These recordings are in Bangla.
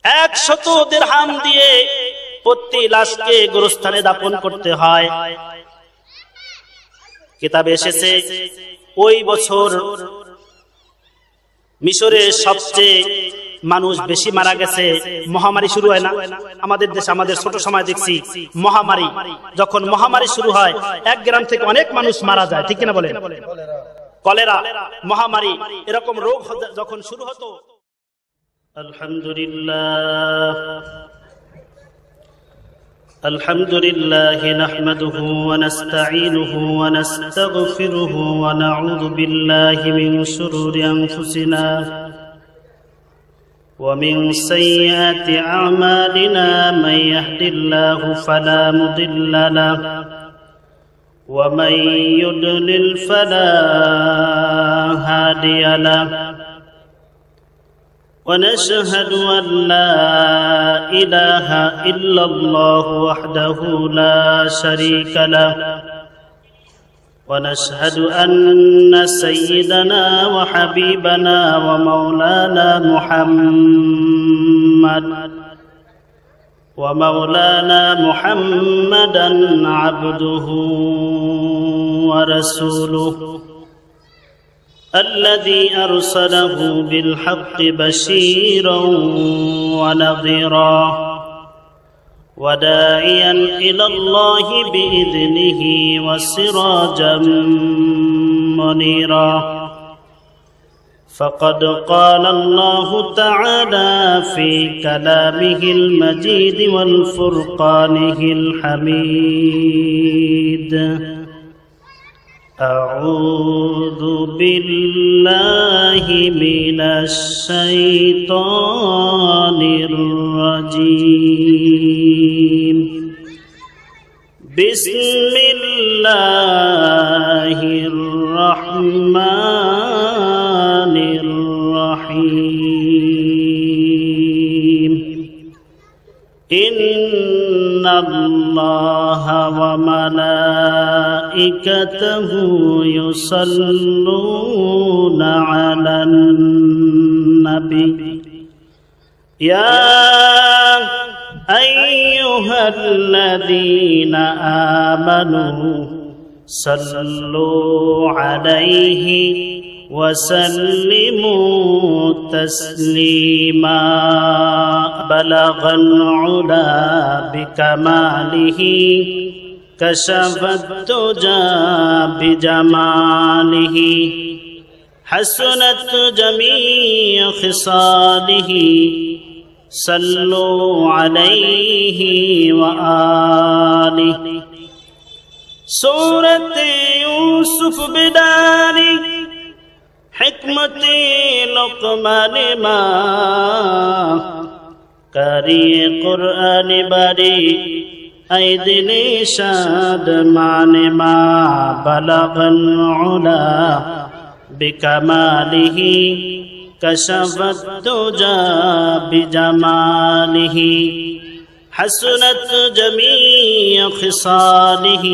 100 দিরহাম দিয়ে প্রতি লাশকে গোরস্থানে দাফন করতে হয়। কিতাবে এসেছে ওই বছর মিশরে সবচেয়ে মানুষ বেশি মারা গেছে। মহামারী শুরু হয় না আমাদের দেশে, আমাদের ছোট সময় দেখছি মহামারী, যখন মহামারী শুরু হয় এক গ্রাম থেকে অনেক মানুষ মারা যায়, ঠিক কিনা বলেন? কলেরা, মহামারী, এরকম রোগ যখন শুরু হতো। আলহামদুলিল্লাহ নাহমাদুহু ওয়া নাস্তাঈনুহু ওয়া নাস্তাগফিরুহু ওয়া নাউযু বিল্লাহি মিন শুরুরি আনফুসিনা ওয়া মিন সাইয়্যাতি আ'মালিনা মান ইয়াহদিল্লাহু ফালা মুদিল্লা লাহু ওয়া মান ইউদ্লিল ফালা হাদিয়া লাহু ونشهد أن لا إله إلا الله وحده لا شريك له ونشهد أن سيدنا وحبيبنا ومولانا محمدا عبده ورسوله الذي أرسله بالحق بشيرا ونذيرا وداعيا إلى الله بإذنه وسراجا منيرا فقد قال الله تعالى في كلامه المجيد والفرقانه الحميد أعوذ بالله من الشيطان الرجيم بسم الله الرحمن الرحيم إن الله وملائكته يصلون على النبي يا أيها الذين آمنوا صلوا عليه وسلموا تسليما بلغ العلا بكماله كشف الدجى بجماله حسنت جميع خصاله صلوا عليه وآله سورة يوسف بداري حکمت لقمان ما کری قرآن باری ای دل شاد مان ما بلغ العلا بکماله کشف الدجى بجماله حسنت جميع خصاله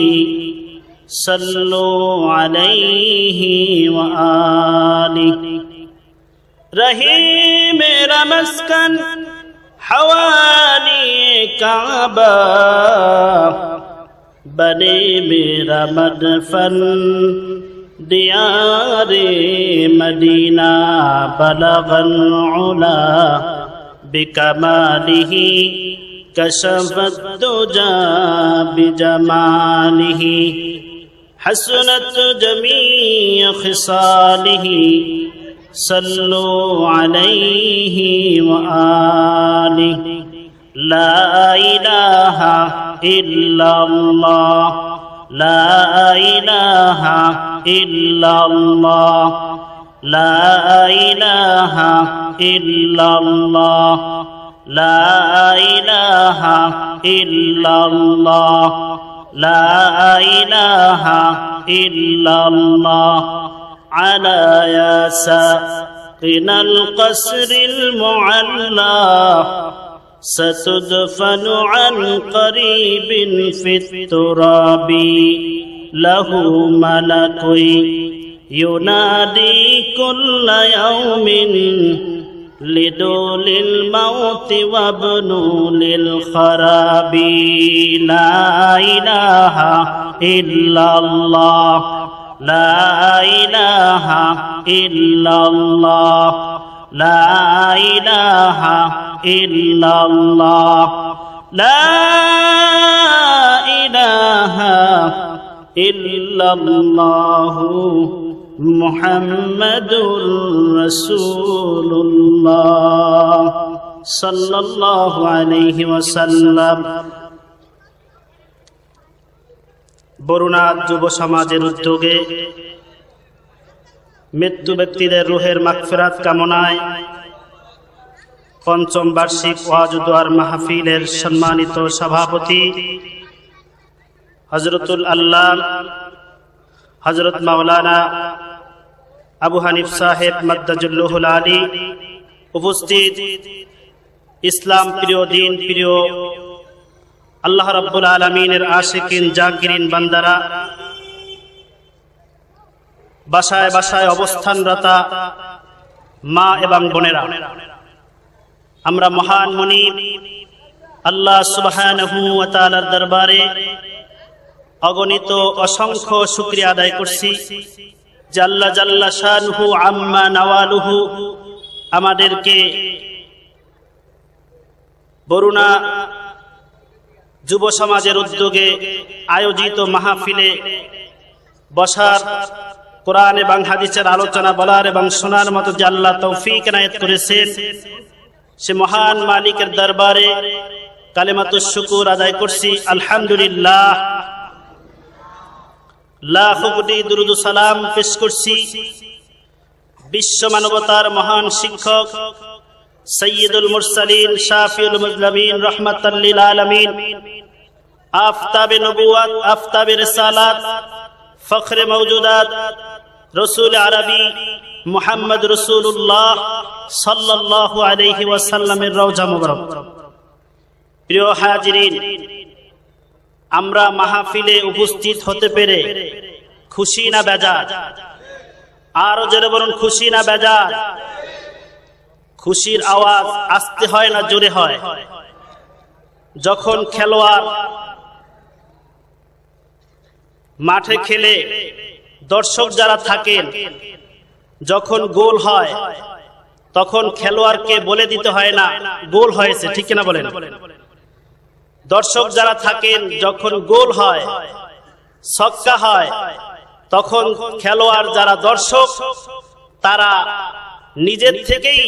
صلوا عليه وآله رہی میرا مسکن حوالی کعبہ بنے میرا مدفن دیار مدینہ بلغ العلا بکمالہ کشف الدجى بجماله حسنت جميع خصاله صلوا عليه وآله لا إله إلا الله لا إله إلا الله لا إله إلا الله لا إله إلا الله لا إله إلا الله على يا ساقنا القصر المعلى ستدفن عن قريب في التراب له ملك ينادي كل يوم لدول الموت وابنوا للخراب لا إله إلا الله لا إله إلا الله لا إله إلا الله لا إله إلا الله محمد رسول الله صلى الله عليه وسلم। বরুণা যুব সমাজের উদ্যোগে মৃত্যু ব্যক্তিদের রুহের মাগফিরাত কামনায় পঞ্চম বার্ষিক ওয়াজ ও দোয়ার মাহফিলের সম্মানিত সভাপতি হযরতুল আল্লাহ হযরত মাওলানা আবু হানিফ সাহেব মাদ্দাজুল্লাহুল আলী, উপস্থিত ইসলাম প্রিয়, দিন প্রিয়, আল্লাহ রাব্বুল আলামিনের আশিকিন জাকিরিন বান্দারা, বাসায় বাসায় অবস্থানরতা মা এবং বোনেরা, আমরা মহান মুনিব আল্লাহ সুবহানাহু ওয়া তাআলার দরবারে অগণিত অসংখ্য শুকরিয়া আদায় করছি যে আল্লাহ জাল্লা শানুহু আম্মা নাওয়ালুহু আমাদেরকে বরুণা যুব সমাজের উদ্যোগে আয়োজিত মাহফিলে বসার, কোরআন এবং হাদিসের আলোচনা বলার এবং শোনার মতো যে আল্লাহ তৌফিক এনায়েত করেছেন, সে মহান মালিকের দরবারে কালিমাতুশ শুকর আদায় করছি। আলহামদুলিল্লাহ, লাখো কোটি দুরুদ ও সালাম পেশ করছি বিশ্ব মানবতার মহান শিক্ষক সৈয়দুল মুরসালিন শাফিউল মুজলামিন রাহমাতাল লিল আলামিন, আফতাবে নবুয়ত, আফতাবে রিসালাত, ফখরে মওজুদাত, রাসূল আরবি মুহাম্মদ রাসূলুল্লাহ সাল্লাল্লাহু আলাইহি ওয়াসাল্লামের রওজা মুবারক। প্রিয় হাজিরিন, আমরা মাহফিলে উপস্থিত হতে পেরে খুশি না বেজার? আরো জোরে বলুন, খুশি না বেজার? খুশির আওয়াজ আস্তে হয় না জোরে হয়? যখন খেলোয়াড় মাঠে খেলে দর্শক যারা থাকেন, যখন গোল হয় তখন খেলোয়াড়কে বলে দিতে হয় না গোল হয়েছে, ঠিক কিনা বলেন? দর্শক যারা থাকেন, যখন গোল হয়, ছক্কা হয়, তখন খেলোয়াড় যারা দর্শক তারা নিজের থেকেই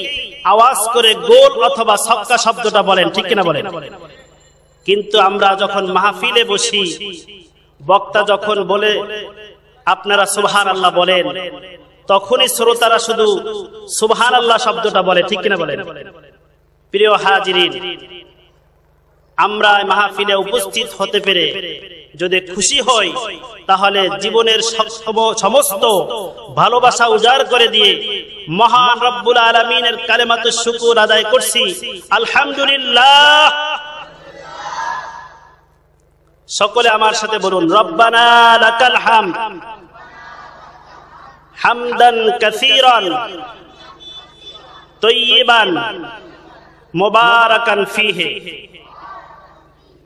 আওয়াজ করে গোল অথবা ছক্কা শব্দটা বলেন, ঠিক কিনা বলেন? কিন্তু আমরা যখন মাহফিলে বসি, বক্তা যখন বলে আপনারা সুবহানাল্লাহ বলেন, তখনই শ্রোতারা শুধু সুবহানাল্লাহ শব্দটা বলে, ঠিক কিনা বলেন? প্রিয় হাজিরিন, আমরা মাহফিলে উপস্থিত হতে পেরে যদি খুশি হই, তাহলে জীবনের সমস্ত ভালোবাসা উজাড় করে দিয়ে মহান রব্বুল আলামিনের কালিমাতুশ শুকর আদায় করছি। আলহামদুলিল্লাহ। সকলে আমার সাথে বলুন, রব্বানা লাকাল হামদ হামদান কাসীরান তাইয়িবান মুবারাকান ফীহি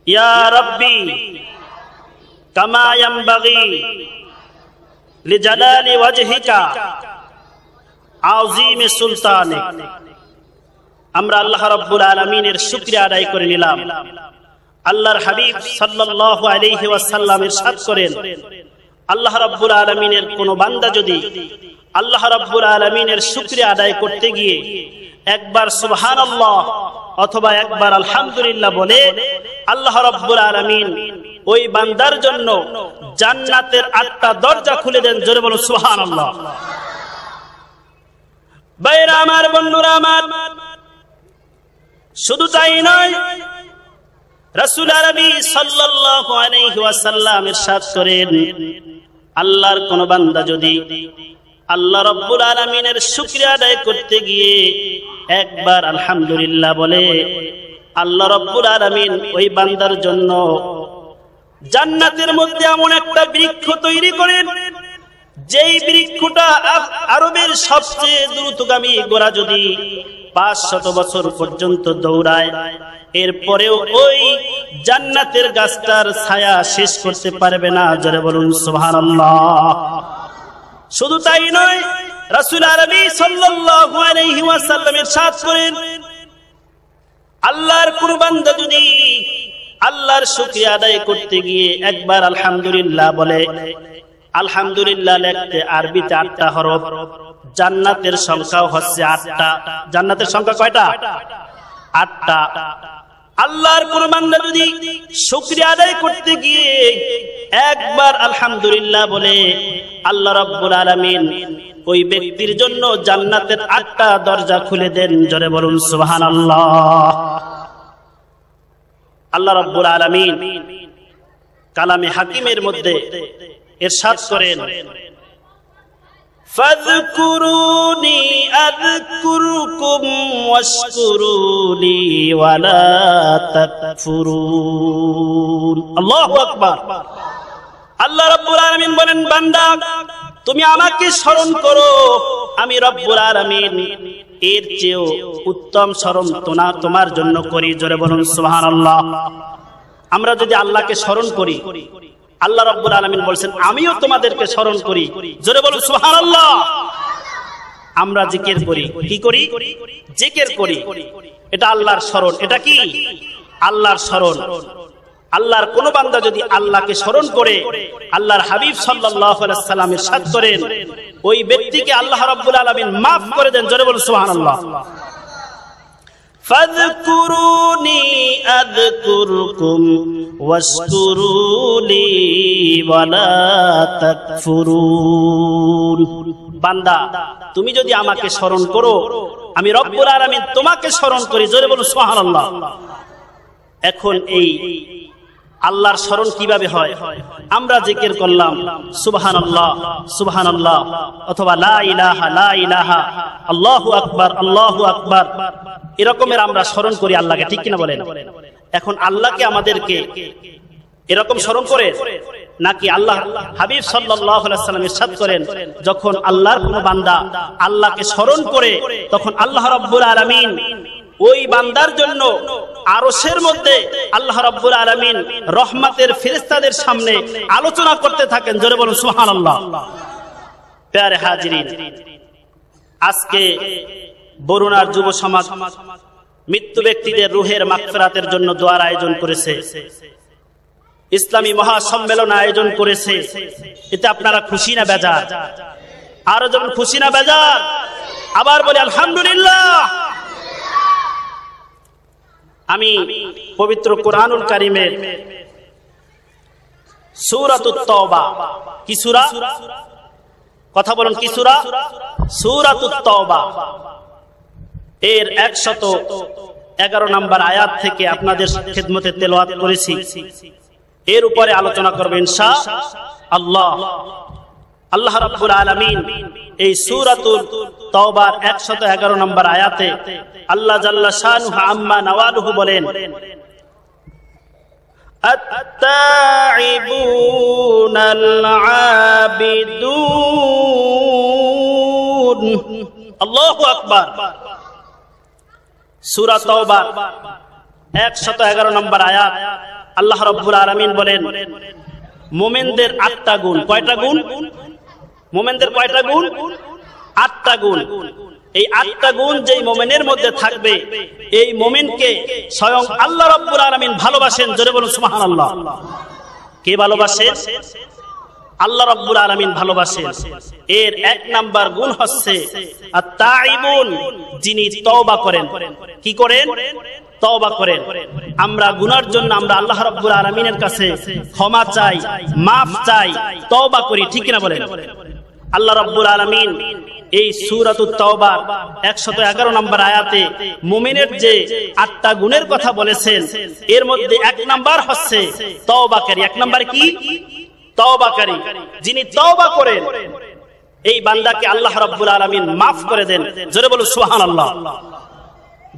ইয়া রাব্বি কামা ইয়ানবাগি লিজালালি ওয়াজহিকা আযীমি সুলতানিক। আমরা আল্লাহ রাব্বুল আলামিনের শুকরিয়া আদায় করে নিলাম। আল্লাহর হাবিব সাল্লাল্লাহু আলাইহি ওয়াসাল্লাম ইরশাদ করেন, আল্লাহ রাব্বুল আলামিনের কোন বান্দা যদি আল্লাহ রাব্বুল আলামিনের শুকরিয়া আদায় করতে গিয়ে একবার সুবহানাল্লাহ অথবা একবার আলহামদুলিল্লাহ বলে, আল্লাহ রাব্বুল আলামিন ওই বান্দার জন্য জান্নাতের 8টা দরজা খুলে দেন। জোরে বলুন সুবহানাল্লাহ। ভাইরা আমার, বন্ধুরা আমার, শুধু তাই নয়, রাসূল আরবি সাল্লাল্লাহু আলাইহি ওয়াসাল্লাম ইরশাদ করেন, আল্লাহর কোন বান্দা যদি আল্লাহ রাব্বুল আলামিনের শুকরিয়া আদায় করতে গিয়ে একবার আলহামদুলিল্লাহ বলে, আল্লাহ রাব্বুল আলামিন ওই বান্দার জন্য জান্নাতের মধ্যে এমন একটা বৃক্ষ তৈরি করেন, যেই বৃক্ষটা আরবের সবচেয়ে দ্রুতগামী ঘোড়া যদি 500 বছর পর্যন্ত দৌড়ায়, এরপরেও ওই জান্নাতের গাছটার ছায়া শেষ করতে পারবে না। জোরে বলুন সুবহানাল্লাহ। শুধু তাই নয়, রাসূল আরবি সাল্লাল্লাহু আলাইহি ওয়াসাল্লাম ইরশাদ করেন, আল্লাহর কোন বান্দা যদি আল্লাহর শুকরিয়া আদায় করতে গিয়ে একবার আলহামদুলিল্লাহ বলে, আলহামদুলিল্লাহ লিখতে আরবিতে 8টা হরফ, জান্নাতের সংখ্যাও হচ্ছে 8টা। জান্নাতের সংখ্যা কয়টা? 8টা। আল্লাহর কোন বান্দা যদি শুকরিয়া আদায় করতে গিয়ে একবার আলহামদুলিল্লাহ বলে, আল্লাহ রাব্বুল আলামিন ওই ব্যক্তির জন্য জান্নাতের 8টা দরজা খুলে দেন। জোরে বলুন সুবহানাল্লাহ। আল্লাহ রাব্বুল আলামিন কালামে হাকিমের মধ্যে ইরশাদ করেন, ফাযকুরুনি আযকুরকুম ওয়াশকুরুলি ওয়ালা তাকফুরুন। আল্লাহু আকবার। আল্লাহ রাব্বুল আলামিন বলেন, বান্দা তুমি আমাকে স্মরণ করো, আমি রব্বুল আলামিন এর চেয়েও উত্তম স্মরণ তোমার জন্য করি। জোরে বলুন সুবহানাল্লাহ। আমরা যদি আল্লাহকে স্মরণ করি, আল্লাহ রাব্বুল আলামিন বলেন আমিও তোমাদেরকে স্মরণ করি। জোরে বলুন সুবহানাল্লাহ। আমরা জিকির করি, কি করি? জিকির করি। এটা আল্লাহর স্মরণ। এটা কি? আল্লাহর স্মরণ। আল্লাহর কোন বান্দা যদি আল্লাহকে স্মরণ করে, আল্লাহর হাবিব সাল্লাল্লাহু আলাইহি সাল্লাম ইরশাদ করেন, ওই ব্যক্তিকে আল্লাহ রাব্বুল আলামিন maaf করে দেন। জোরে বলুন সুবহানাল্লাহ। ফাযকুরুনি আযকুরকুম ওয়াশকুরুলি ওয়ালা তাকফুরুন। বান্দা তুমি যদি আমাকে স্মরণ করো, আমি রব্বুল আলামিন তোমাকে স্মরণ করি। জোরে বলুন সুবহানাল্লাহ। এখন এই আল্লাহর স্মরণ কিভাবে হয়? আমরা জিকির করলাম সুবহানাল্লাহ সুবহানাল্লাহ, অথবা লা ইলাহা লা ইলাহা, আল্লাহু আকবার আল্লাহু আকবার, এরকমের আমরা স্মরণ করি আল্লাহকে, ঠিক কিনা বলেন? এখন আল্লাহকে আমাদেরকে এরকম স্মরণ করে নাকি আল্লাহ হাবিব সাল্লাল্লাহু আলাইহি সাল্লাম ইরশাদ করেন, যখন আল্লাহর কোন বান্দা আল্লাহকে স্মরণ করে, তখন আল্লাহ রাব্বুল আলামিন ওই বান্দার জন্য আরশের মধ্যে আল্লাহ রাব্বুল আলামিন রহমতের ফেরেশতাদের সামনে আলোচনা করতে থাকেন। জোরে বলুন সুবহানাল্লাহ। প্যারে হাজিরিন, আজকে বরুণার যুব সমাজ মৃত্যু ব্যক্তিদের রুহের মাগফিরাতের জন্য দোয়ার আয়োজন করেছে, ইসলামী মহাসম্মেলন আয়োজন করেছে। এতে আপনারা খুশি না বেজার? আরো যখন খুশি না বেজার? আবার বলি আলহামদুলিল্লাহ। আমি পবিত্র কোরআনুল কারীমের সূরাতুত তাওবা, কি সূরা? কথা বলুন, কি সূরা? সূরাতুত তাওবা এর 111 নম্বর আয়াত থেকে আপনাদের খিদমতে তেলাওয়াত করেছি। এর উপরে আলোচনা করব ইনশাআল্লাহ। আল্লাহ রাব্বুল আলামিন এই সূরাতুল তাওবার 111 নম্বর আয়াতে আল্লাহ জাল্লা শানুহু আম্মা নাওয়ালুহু বলেন, আত-তাইবুনাল আবিদুন। আল্লাহু আকবার। সূরা তাওবা 111 নম্বর আয়াত আল্লাহ রাব্বুল আলামিন বলেন, মুমিনদের 8টা গুণ। কয়টা গুণ? মুমিনদের কয়টা গুণ? 8টা গুণ। এই 8টা গুণ যেই মুমিনের মধ্যে থাকবে, এই মুমিনকে স্বয়ং আল্লাহ রাব্বুল আলামিন ভালোবাসেন। জোরে বলুন সুবহানাল্লাহ। কে ভালোবাসেন? আল্লাহ রাব্বুল আলামিন ভালোবাসেন। এর 1 নাম্বার গুণ হচ্ছে আত-তাইবুন, যিনি তওবা করেন। কি করেন? তওবা করেন। আমরা গুনার জন্য আমরা আল্লাহ রাব্বুল আলামিনের কাছে ক্ষমা চাই, maaf চাই, তওবা করি, ঠিক কিনা বলেন? আল্লাহ রাব্বুল আলামিন এই সূরাতুত তাওবার 111 নম্বর আয়াতে মুমিনের যে 8টা গুণের কথা বলেছেন, এর মধ্যে 1 নাম্বার হচ্ছে তওবাকারী। 1 নাম্বার কি? তওবাকারী। যিনি তওবা করেন, এই বান্দাকে আল্লাহ রাব্বুল আলামিন maaf করে দেন। জোরে বলুন সুবহানাল্লাহ।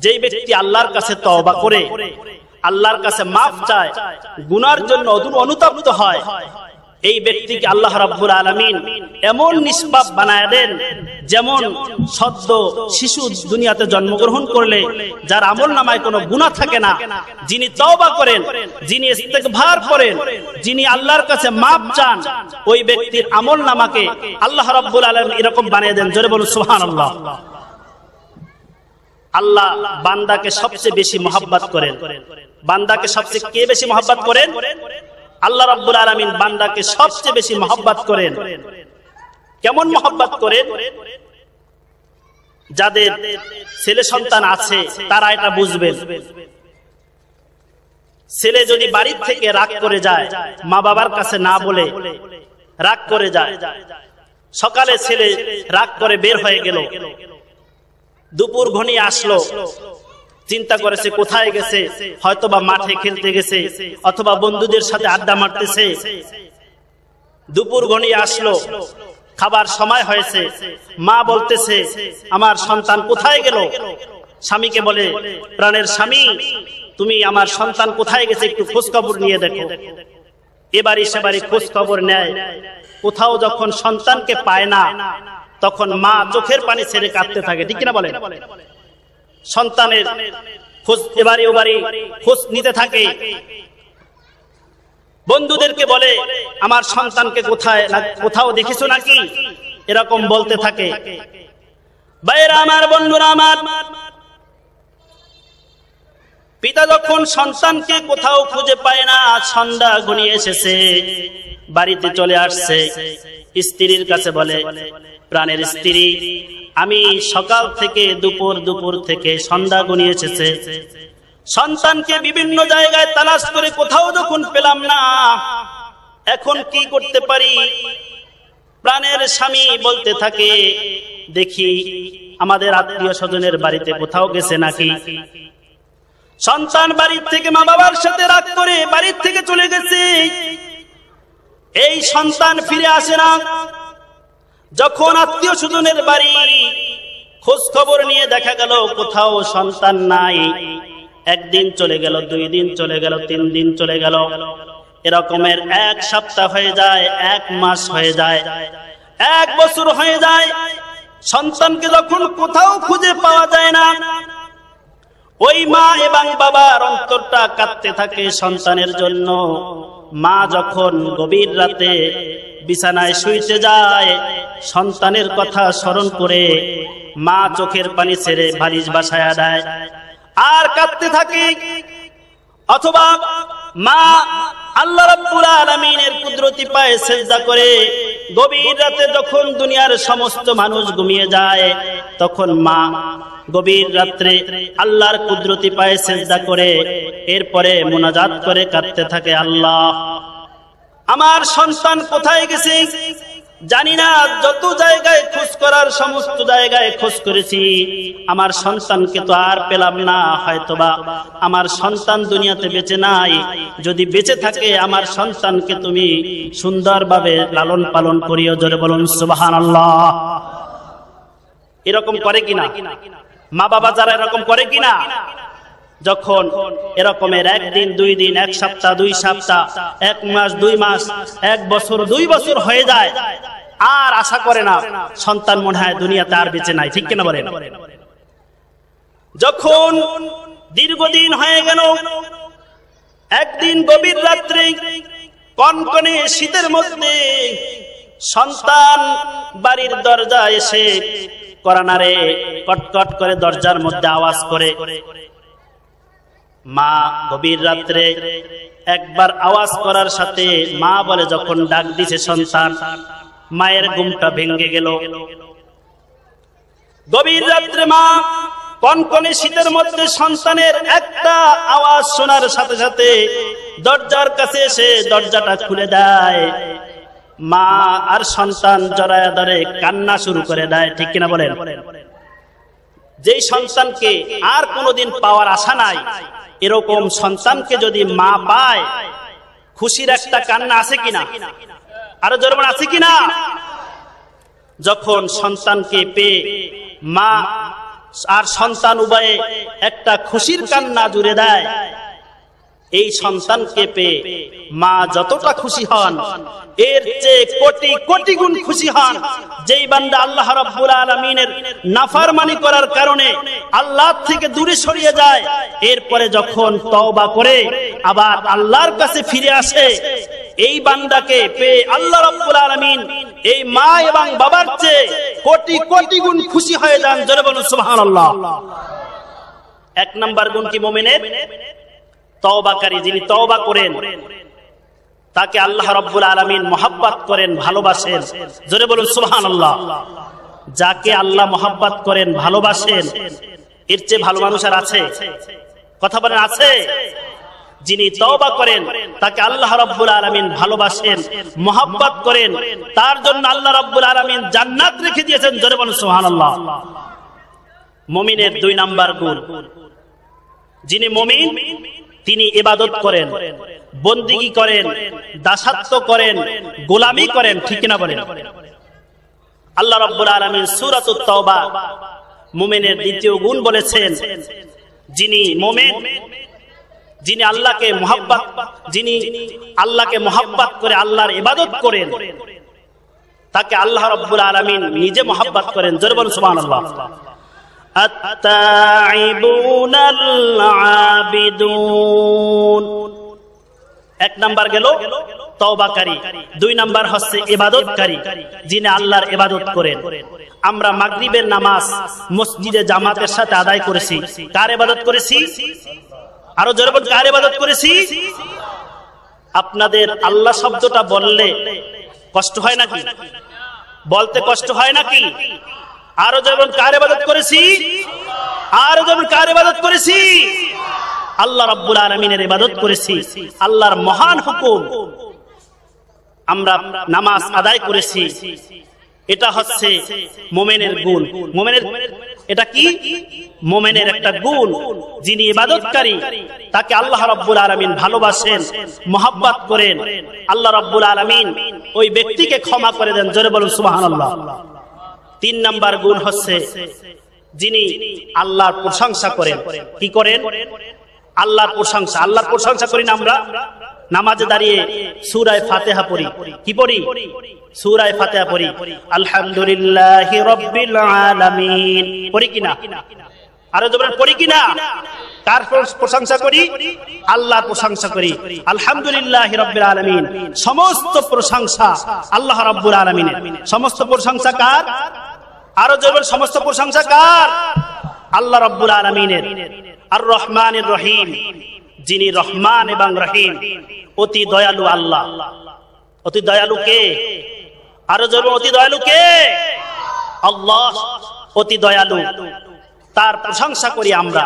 যেই ব্যক্তি আল্লাহর কাছে তওবা করে, আল্লাহর কাছে maaf চায়, গুনার জন্য অনুতপ্ত হয়, এই ব্যক্তিকে আল্লাহ রাব্বুল আলামিন এমন নিষ্পাপ বানায় দেন, যেমন সদ্য শিশু দুনিয়াতে জন্মগ্রহণ করলে যার আমলনামায় কোনো গুনাহ থাকে না, যিনি তওবা করেন, যিনি ইস্তেগফার করেন, যিনি আল্লাহর কাছে মাপ চান, ওই ব্যক্তির আমলনামাকে আল্লাহ রাব্বুল আলামিন এরকম বানিয়ে দেন। জোরে বলুন সুবহানাল্লাহ। আল্লাহ বান্দাকে সবচেয়ে বেশি মহব্বত করেন। বান্দাকে সবচেয়ে কে বেশি মহব্বত করেন? আল্লাহ রাব্বুল আলামিন বান্দাকে সবচেয়ে বেশি মহব্বত করেন। কেমন মহব্বত করেন? যাদের ছেলে সন্তান আছে তারা এটা বুঝবেন। ছেলে যদি বাড়ি থেকে রাগ করে যায়, মা বাবার কাছে না বলে রাগ করে যায়, সকালে ছেলে রাগ করে বের হয়ে গেল, দুপুর ঘনিয়ে আসলো, চিন্তা করেছে কোথায় গেছে, হয়তোবা মাঠে খেলতে গেছে অথবা বন্ধুদের সাথে আড্ডা মারতেছে। দুপুর ঘনিয়ে আসলো, খাবার সময় হয়েছে, মা বলতেছে আমার সন্তান কোথায় গেল? স্বামীকে বলে, প্রাণের স্বামী, তুমি আমার সন্তান কোথায় গেছে একটু খোঁজ খবর নিয়ে দেখো। এবারই সেবারই খোঁজ খবর নেয়, কোথাও যখন সন্তানকে পায় না তখন মা চোখের পানি ছেড়ে কাঁদতে থাকে, ঠিক কিনা বলেন? সন্তানের খোঁজ এবারে ওবারে খোঁজ নিতে থাকে, বন্ধুদেরকে বলে আমার সন্তানকে কোথাও দেখিছো নাকি, এরকম বলতে থাকে। ভাইরা আমার, বন্ধুরা আমার, পিতা যখন সন্তানকে কোথাও খুঁজে পায় না, সন্ধ্যা ঘনিয়ে এসেছে, বাড়িতে চলে আসছে, স্ত্রীর কাছে বলে, প্রাণের স্ত্রী, আমি সকাল থেকে দুপুর থেকে সন্ধ্যা ঘনিয়ে এসেছে, সন্তানকে বিভিন্ন জায়গায় তালাশ করে কোথাও যখন পেলাম না, এখন কি করতে পারি? প্রাণের স্বামী বলতে থাকে, দেখি আমাদের আত্মীয় স্বজনের বাড়িতে কোথাও গেছে নাকি। সন্তান বাড়ির থেকে মা বাবার সাথে রাগ করে বাড়ির থেকে চলে গেছে, এই সন্তান ফিরে আসে না। যখন আত্মীয় স্বজনের বাড়ি খোঁজ খবর নিয়ে দেখা গেল কোথাও সন্তান নাই, একদিন চলে গেল, 2 দিন চলে গেল, 3 দিন চলে গেল, এরকমের 1 সপ্তাহ হয়ে যায়, 1 মাস হয়ে যায়, 1 বছর হয়ে যায়। সন্তানকে যখন কোথাও খুঁজে পাওয়া যায় না, ওই মা এবং বাবার অন্তরটা কাঁদতে থাকে সন্তানের জন্য। মা যখন গভীর রাতে বিছানায় শুইতে যায়, সন্তানের কথা স্মরণ করে মা চোখের পানি ছেড়ে বালিশ বাসায়া দেয় আর কাঁদতে থাকে। অথবা মা আল্লাহ রাব্বুল আলামিনের কুদরতি পায়ে সিজদা করে, গভীর রাতে যখন দুনিয়ার সমস্ত মানুষ ঘুমিয়ে যায়, তখন মা গভীর রাত্রে আল্লাহর কুদরতি পায়ে সিজদা করে এরপরে মুনাজাত করে কাঁদতে থাকে, আল্লাহ আমার সন্তান কোথায় গেছে জানি না, যত জায়গায় খোঁজ করার সমস্ত জায়গায় খোঁজ করেছি, আমার সন্তানকে তো আর পেলাম না, হয়তোবা আমার সন্তান দুনিয়াতে বেঁচে নাই, যদি বেঁচে থাকে আমার সন্তানকে তুমি সুন্দরভাবে লালন পালন করিও। জোরে বলুন সুবহানাল্লাহ। এরকম করে কিনা মা বাবা যারা এরকম করে কিনা? যখন এরকমের 1 দিন 2 দিন, 1 সপ্তাহ 2 সপ্তাহ, 1 মাস 2 মাস, 1 বছর 2 বছর হয়ে যায়, আর আশা করে না সন্তান মনে হয় দুনিয়াতে আর বেঁচে নাই, ঠিক কিনা বলেন? যখন দীর্ঘদিন হয়ে গেল, একদিন গভীর রাত্রে কনকনে শীতের মধ্যে সন্তান বাড়ির দরজায় এসে করানারে কটকট করে দরজার মধ্যে আওয়াজ করে। মা গভীর রাত্রে একবার আওয়াজ করার সাথে মা বলে যখন ডাক দিছে সন্তান, মায়ের ঘুমটা ভেঙে গেল। গভীর রাত্রে মা কনকনে শীতের মধ্যে সন্তানের একটা আওয়াজ শোনার সাথে সাথে দরজার কাছে এসে দরজাটা খুলে দেয়। মা আর সন্তান জড়ায়া ধরে কান্না শুরু করে দেয়, ঠিক কিনা বলেন? যেই সন্তানকে আর কোনোদিন পাওয়ার আশা নাই, এরকম সন্তানকে যদি মা পায়, খুশির একটা কান্না আছে কিনা? আরো জোরে বলেন, আছে কিনা? যখন সন্তানকে পেয়ে মা আর সন্তান উভয়ে একটা খুশির কান্না জুড়ে দেয়, এই সন্তানকে পেয়ে মা যতটা খুশি হন এর চেয়ে কোটি কোটি গুণ খুশি হন যেই বান্দা আল্লাহ রাব্বুল আলামিনের নাফরমানি করার কারণে আল্লাহ থেকে দূরে সরিয়ে যায়, এরপরে যখন তওবা করে আবার আল্লাহর কাছে ফিরে আসে, এই বান্দাকে পেয়ে আল্লাহ রাব্বুল আলামিন এই মা এবং বাবার চেয়ে কোটি কোটি গুণ খুশি হয়ে যান। জোরে বলুন সুবহানাল্লাহ। এক নাম্বার গুণ কি মুমিনের? তওবাকারী, যিনি তওবা করেন তাকে আল্লাহ রাব্বুল আলামিন মহব্বত করেন, ভালোবাসেন। জোরে বলুন সুবহানাল্লাহ। যাকে আল্লাহ মহব্বত করেন, ভালোবাসেন, এর চেয়ে ভালো মানুষ আর আছে? কথা বলেন, আছে? যিনি তওবা করেন তাকে আল্লাহ রাব্বুল আলামিন ভালোবাসেন, মহব্বত করেন, তার জন্য আল্লাহ রাব্বুল আলামিন জান্নাত রেখে দিয়েছেন। জোরে বলুন সুবহানাল্লাহ। মুমিনের 2 নাম্বার গুণ, যিনি মুমিন তিনি ইবাদত করেন, বন্দিগি করেন, দাসত্ব করেন, গোলামি করেন। ঠিক কিনা বলেন? আল্লাহ রাব্বুল আলামিন সূরাতুত তাওবা মুমিনের 2য় গুণ বলেছেন, যিনি মুমিন, যিনি আল্লাহকে মহব্বত করে আল্লাহর ইবাদত করেন, তাকে আল্লাহ রাব্বুল আলামিন নিজে মহব্বত করেন। জোরে বলুন সুবহানাল্লাহ। আত-তাইবুনাল আবিদুন। 1 নাম্বার গেল তওবাকারী, 2 নাম্বার হচ্ছে ইবাদতকারী, যিনি আল্লাহর ইবাদত করেন। আমরা মাগরিবের নামাজ মসজিদে জামাতের সাথে আদায় করেছি। কার ইবাদত করেছি? আরো জোরে বলুন, কার ইবাদত করেছি? আপনাদের আল্লাহ শব্দটা বললে কষ্ট হয় নাকি? বলতে কষ্ট হয় নাকি? আরো যেমন কার ইবাদত করেছি? আরো যেমন কার ইবাদত করেছি? আল্লাহ রাব্বুল আলামিনের ইবাদত করেছি। আল্লাহর মহান হুকুম আমরা নামাজ আদায় করেছি। এটা হচ্ছে মুমিনের গুণ। মুমিনের এটা কি? মুমিনের একটা গুণ, যিনি ইবাদতকারী তাকে আল্লাহ রাব্বুল আলামিন ভালোবাসেন, মহব্বত করেন। আল্লাহ রাব্বুল আলামিন ওই ব্যক্তিকে ক্ষমা করে দেন। জোরে বলুন সুবহানাল্লাহ। 3 নাম্বার গুণ হচ্ছে যিনি আল্লাহর প্রশংসা করেন। কি করেন? আল্লাহর প্রশংসা। আল্লাহর প্রশংসা করি না আমরা? নামাজে দাঁড়িয়ে সূরা ফাতিহা পড়ি। কি পড়ি? সূরা ফাতিহা পড়ি। আলহামদুলিল্লাহি রাব্বিল আলামিন পড়ি কিনা? আরো জোরে পড়ি কিনা? কার প্রশংসা করি? আল্লাহর প্রশংসা করি। আলহামদুলিল্লাহি রাব্বিল আলামিন, সমস্ত প্রশংসা আল্লাহ রাব্বুল আলামিনের। সমস্ত প্রশংসা কার? আরো জোরে সমস্ত প্রশংসা কার? আল্লাহ রাব্বুল আলামিনের। আর রহমানির রহিম, যিনি রহমান এবং রহিম, অতি দয়ালু আল্লাহ। অতি দয়ালু কে? আরো জোরে অতি দয়ালু কে? আল্লাহ অতি দয়ালু, তার প্রশংসা করি আমরা।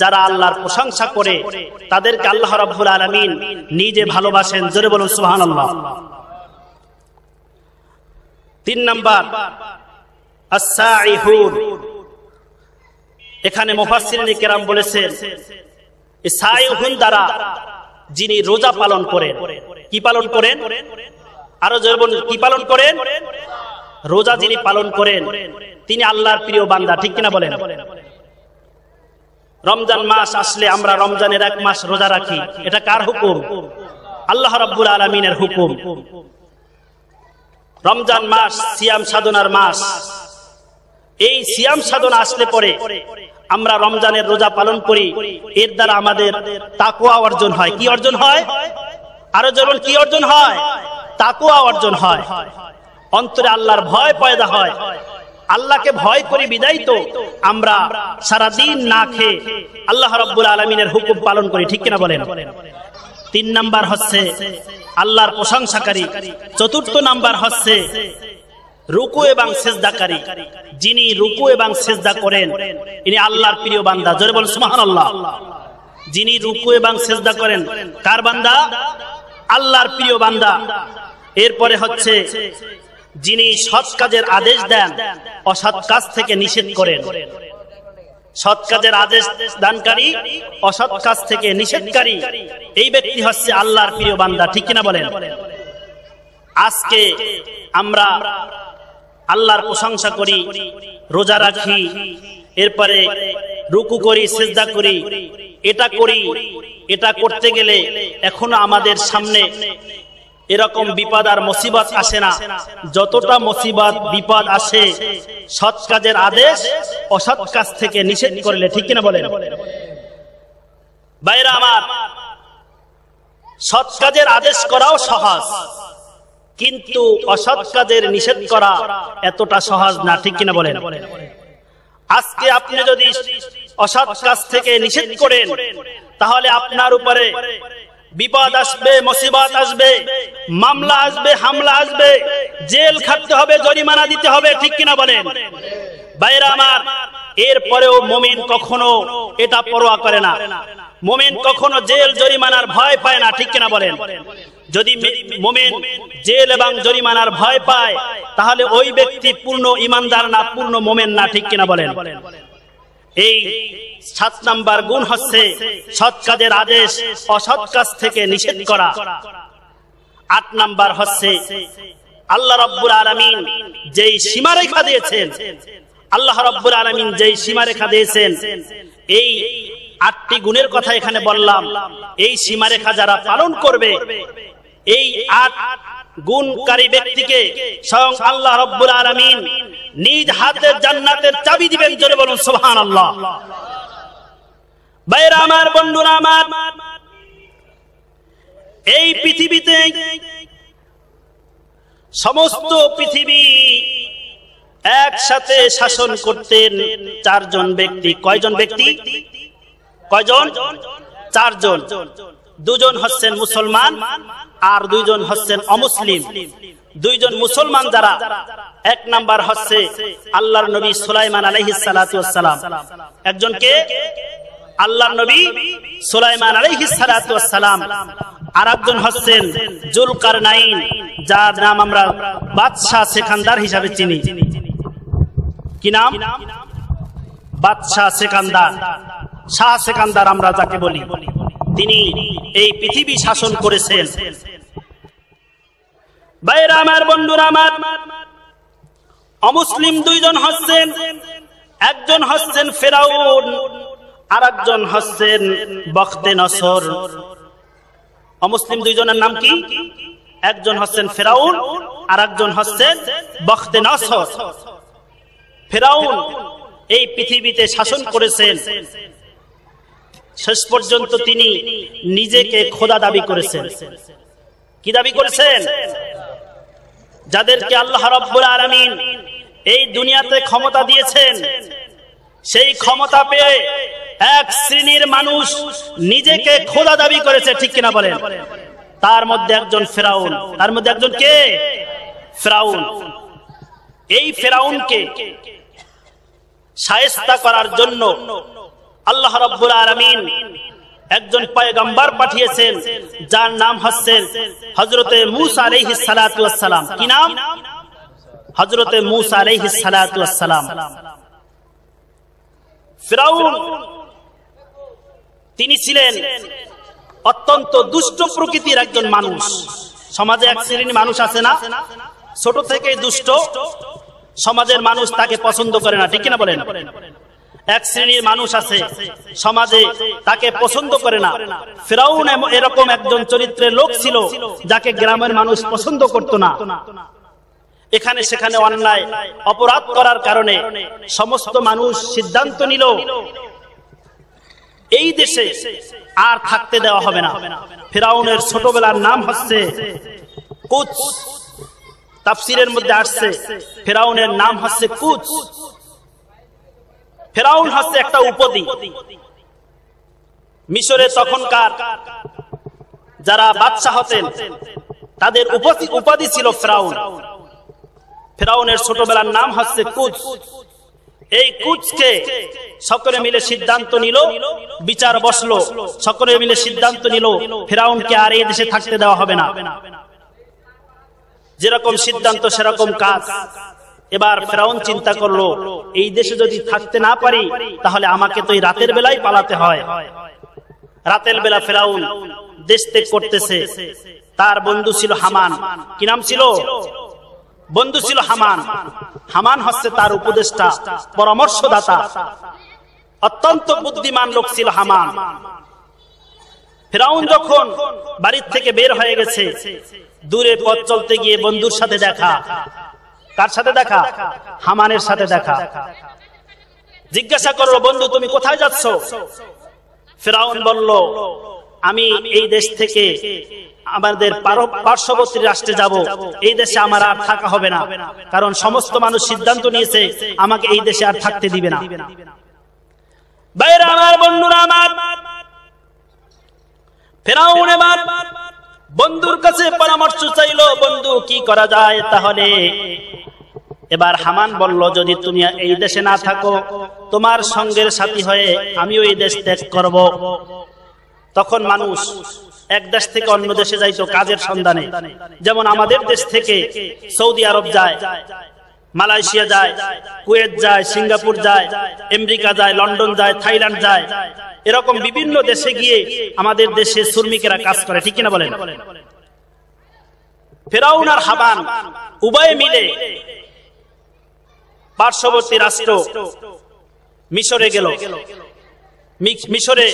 যারা আল্লাহর প্রশংসা করে তাদেরকে আল্লাহ রাব্বুল আলামিন নিজে ভালোবাসেন। জোরে বলুন সুবহানাল্লাহ। 3 নাম্বার as-সাইহুন। এখানে মুফাসসিরিনে কেরাম বলেছেন এই সাইহুন দ্বারা যিনি রোজা পালন করেন। কি পালন করেন? আরো জোরে বলুন, কি পালন করেন? রোজা যিনি পালন করেন তিনি আল্লাহর প্রিয় বান্দা। ঠিক কিনা বলেন? রমজান মাস আসলে আমরা রমজানের 1 মাস রোজা রাখি। এটা কার হুকুম? আল্লাহ রাব্বুল আলামিনের হুকুম। রমজান মাস সিয়াম সাধনার মাস। এই সিয়াম সাধনা আসলে পরে আমরা রমজানের রোজা পালন করি, এর দ্বারা আমাদের তাকওয়া অর্জন হয়। কি অর্জন হয়? আরো যেমন কি অর্জন হয়? তাকওয়া অর্জন হয়। অন্তরে আল্লাহর ভয় পয়দা হয়। আল্লাহকে ভয় করি বিদায় তো আমরা সারা দিন না খেয়ে আল্লাহ রাব্বুল আলামিনের হুকুম পালন করি। ঠিক কিনা বলেন? 3 নাম্বার হচ্ছে আল্লাহর প্রশংসাকারী। 4র্থ নাম্বার হচ্ছে রুকু এবং সিজদাকারী। যিনি রুকু এবং সিজদা করেন ইনি আল্লাহর প্রিয় বান্দা। জোরে বলুন সুবহানাল্লাহ। যিনি রুকু এবং সিজদা করেন কার বান্দা? আল্লাহর প্রিয় বান্দা। এরপরে হচ্ছে যিনি সৎ কাজের আদেশ দেন, অসৎ কাজ থেকে নিষেধ করেন। সৎ কাজের আদেশ দানকারী, অসৎ কাজ থেকে নিষেধকারী, এই ব্যক্তি হচ্ছে আল্লাহর প্রিয় বান্দা। ঠিক কিনা বলেন? আজকে আমরা আল্লাহর প্রশংসা করি, রোজা রাখি, এরপরে রুকু করি, সিজদা করি, এটা করি, এটা করতে গেলে এখনো আমাদের সামনে এরকম বিপদ আর মুসিবত আসে না। যতটা মুসিবত বিপদ আসে সৎ কাজের আদেশ অসৎ কাজ থেকে নিষেধ করলে, ঠিক কিনা বলেন? ভাইরা আমার, সৎ কাজের আদেশ করাও সহজ, কিন্তু অসৎ কাজের নিষেধ করা এতটা সহজ না, ঠিক কিনা বলেন? আজকে আপনি যদি অসৎ কাজ থেকে নিষেধ করেন তাহলে আপনার উপরে বিপদ আসবে, মুসিবত আসবে, মামলা আসবে, হামলা আসবে, জেল খাটতে হবে, জরিমানা দিতে হবে, ঠিক কিনা বলেন? ভাইরা আমার, এরপরেও মুমিন কখনো এটা পরোয়া করে না। মুমিন কখনো জেল জরিমানার ভয় পায় না, ঠিক কিনা বলেন? যদি মুমিন জেল এবং জরিমানার ভয় পায় তাহলে ওই ব্যক্তি পূর্ণ ঈমানদার না, পূর্ণ মুমিন না, ঠিক কিনা বলেন? এই 7 নাম্বার গুণ হচ্ছে সৎ কাজের আদেশ অসৎ কাজ থেকে নিষেধ করা। 8 নাম্বার হচ্ছে আল্লাহ রাব্বুল আলামিন যেই সীমারেখা দিয়েছেন, আল্লাহ রাব্বুল আলামিন যেই সীমারেখা দিয়েছেন, এই 8টি গুণের কথা এখানে বললাম। এই সীমারেখা যারা পালন করবে, এই 8 গুণকারী ব্যক্তিকে স্বয়ং আল্লাহ রাব্বুল আলামিন নিজ হাতে জান্নাতের চাবি দিবেন। জোরে বলুন সুবহানাল্লাহ। ভাইরা আমার, বন্ধুরা আমার, এই পৃথিবীতে সমস্ত পৃথিবী একসাথে শাসন করতেন 4 জন ব্যক্তি। কয়জন ব্যক্তি? কয়জন? 4 জন। 2 জন হচ্ছেন মুসলমান আর 2 জন হচ্ছেন অমুসলিম। 2 জন মুসলমান যারা, 1 নাম্বার হচ্ছে আল্লাহর নবী সুলাইমান আলাইহিস সালাতু ওয়াস সালাম। একজনকে আল্লাহর নবী সুলাইমান আলাইহিস সালাতু ওয়াস সালাম। আর একজন হচ্ছেন জুলকারনাইন, যার নাম আমরা বাদশাহ সেকান্দার হিসাবে চিনি। কি নাম? বাদশাহ সেকান্দার, শাহ সেকান্দার আমরা যাকে বলি। তিনি এই পৃথিবী শাসন করেছেন। ভাইরা আমার, বন্ধুরা আমার, অমুসলিম 2 জন হচ্ছেন, একজন হচ্ছেন ফেরাউন আর একজন হচ্ছেন বখতেনসর। অমুসলিম 2 জনের নাম কি? একজন হচ্ছেন ফেরাউন আর একজন হচ্ছেন বখতেনসর। ফেরাউন এই পৃথিবীতে শাসন করেছেন, শেষ পর্যন্ত তিনি নিজেকে খোদা দাবি করেছেন। কি দাবি করেছেন? যাদেরকে আল্লাহ রাব্বুল আলামিন এই দুনিয়াতে ক্ষমতা দিয়েছেন, সেই ক্ষমতা পেয়ে এক শ্রেণীর মানুষ নিজেকে খোদা দাবি করেছে, ঠিক কিনা বলেন? তার মধ্যে একজন ফেরাউন। তার মধ্যে একজন কে? ফেরাউন। এই ফেরাউনকে শায়েস্তা করার জন্য আল্লাহ রাব্বুল আলামিন একজন পয়গম্বর পাঠিয়েছেন, যার নাম হচ্ছে হযরতে মূসা আলাইহিস সালাতু ওয়াস সালাম। কি নাম? হযরতে মূসা আলাইহিস সালাতু ওয়াস সালাম। ফিরাউন তিনি ছিলেন অত্যন্ত দুষ্ট প্রকৃতির একজন মানুষ। সমাজে এক শ্রেণীর মানুষ আছে না, ছোট থেকেই দুষ্ট, সমাজের মানুষ তাকে পছন্দ করে না, ঠিক কিনা বলেন? এক শ্রেণীর মানুষ আছে সমাজে তাকে পছন্দ করে না। ফিরাউন এরকম একজন চরিত্রের লোক ছিল যাকে গ্রামের মানুষ পছন্দ করত না। এখানে সেখানে অন্যায় অপরাধ করার কারণে সমস্ত মানুষ সিদ্ধান্ত নিল এই দেশে আর থাকতে দেওয়া হবে না। ফিরাউনের ছোটবেলার নাম হচ্ছে কুচ। তাফসীরের মধ্যে আসছে ফিরাউনের নাম হচ্ছে কুচ। ফিরাউন হচ্ছে একটা উপাধি। মিশরে তখনকার যারা বাদশা হতেন তাদের উপাধি ছিল ফিরাউন। ফিরাউনের ছোটবেলার নাম হচ্ছে কুচ। এই কুচকে সকলে মিলে সিদ্ধান্ত নিল, বিচার বসলো, সকলে মিলে সিদ্ধান্ত নিল ফিরাউনকে আর এই দেশে থাকতে দেওয়া হবে না। যেরকম সিদ্ধান্ত সেরকম কাজ। এবার ফিরাউন চিন্তা করলো, এই দেশে যদি থাকতে না পারি তাহলে আমাকে তো এই রাতের বেলায় পালাতে হয়। রাতের বেলা ফিরাউন দেশ ত্যাগ করতেছে। তার বন্ধু ছিল হামান। কি নাম ছিল? বন্ধু ছিল হামান। হামান হচ্ছে তার উপদেষ্টা, পরামর্শদাতা। অত্যন্ত বুদ্ধিমান লোক ছিল হামান। ফিরাউন যখন বাড়ির থেকে বের হয়ে গেছে, দূরে পথ চলতে গিয়ে বন্ধুর সাথে দেখা। কার সাথে দেখা? হামানের সাথে দেখা। জিজ্ঞাসা করলো, বন্ধু তুমি কোথায় যাচ্ছ? ফিরাউন বলল, আমি এই দেশ থেকে আমাদের পার্শ্ববর্তী রাষ্ট্রে যাব। এই দেশে আমার আর থাকা হবে না, কারণ সমস্ত মানুষ সিদ্ধান্ত নিয়েছে আমাকে এই দেশে আর থাকতে দিবে না। ভাইরা আমার, বন্ধুরা আমার, ফিরাউন এবার বন্ধুর কাছে পরামর্শ চাইলো, বন্ধু কি করা যায় তাহলে? এবার হামান বলল, যদি তুমি এই দেশে না থাকো, তোমার সঙ্গের সাথী হয়ে আমিও এই দেশ ত্যাগ করব। তখন মানুষ এক দেশ থেকে অন্য দেশে যাইতো কাজের সন্ধানে, যেমন আমাদের দেশ থেকে সৌদি আরব যায়, মালয়েশিয়া যায়, কুয়েত যায়, সিঙ্গাপুর যায়, আমেরিকা যায়, লন্ডন যায়, থাইল্যান্ড যায়। এরকম বিভিন্ন দেশে গিয়ে আমাদের দেশে শ্রমিকেরা কাজ করে, ঠিক কিনা বলেন? ফিরাউন আর হামান উভয়ে মিলে পার্শ্ববর্তী রাষ্ট্র মিশরে গেল। মিশরে